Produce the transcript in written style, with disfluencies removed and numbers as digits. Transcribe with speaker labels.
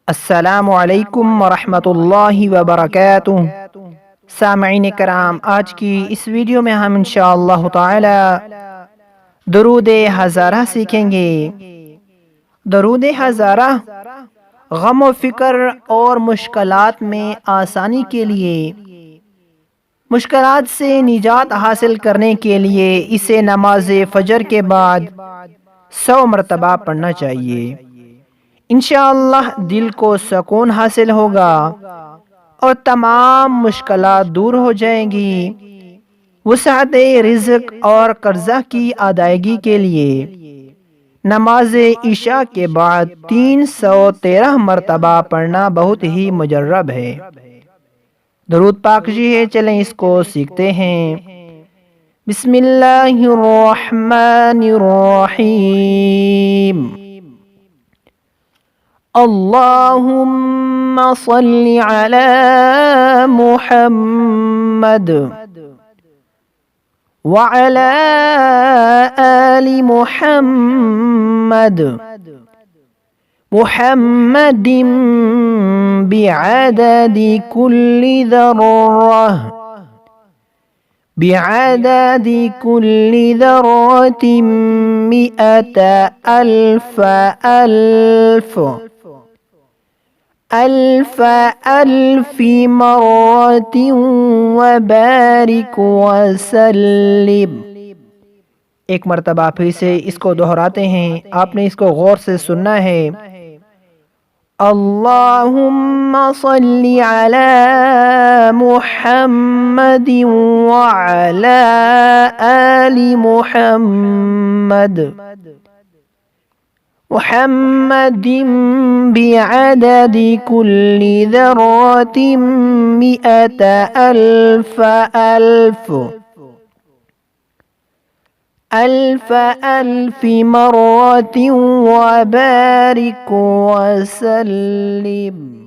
Speaker 1: السلام علیکم ورحمۃ اللہ وبرکاتہ۔ سامعین کرام، آج کی اس ویڈیو میں ہم انشاءاللہ تعالی درود ہزارہ سیکھیں گے۔ درود ہزارہ غم و فکر اور مشکلات میں آسانی کے لیے، مشکلات سے نجات حاصل کرنے کے لیے اسے نماز فجر کے بعد 100 مرتبہ پڑھنا چاہیے۔ انشاءاللہ دل کو سکون حاصل ہوگا اور تمام مشکلات دور ہو جائیں گی۔ وسعت رزق اور قرضہ کی ادائیگی کے لیے نماز عشاء کے بعد 313 مرتبہ پڑھنا بہت ہی مجرب ہے۔ درود پاک جی ہے، چلیں اس کو سیکھتے ہیں۔ بسم اللہ الرحمن الرحیم۔ اللہم صل علی محمد وعلی آل محمد محمد بعدد كل ذرة بعدد كل ذرة 100,000 ألف مرة وبارك وسلم۔ ایک مرتبہ پھر سے اس کو دہراتے ہیں، آپ نے اس کو غور سے سننا ہے۔ اللہم صلی علی محمد وعلی آل محمد محمد بعدد كل ذرة 100,000 ألف مرة وبارك وسلم۔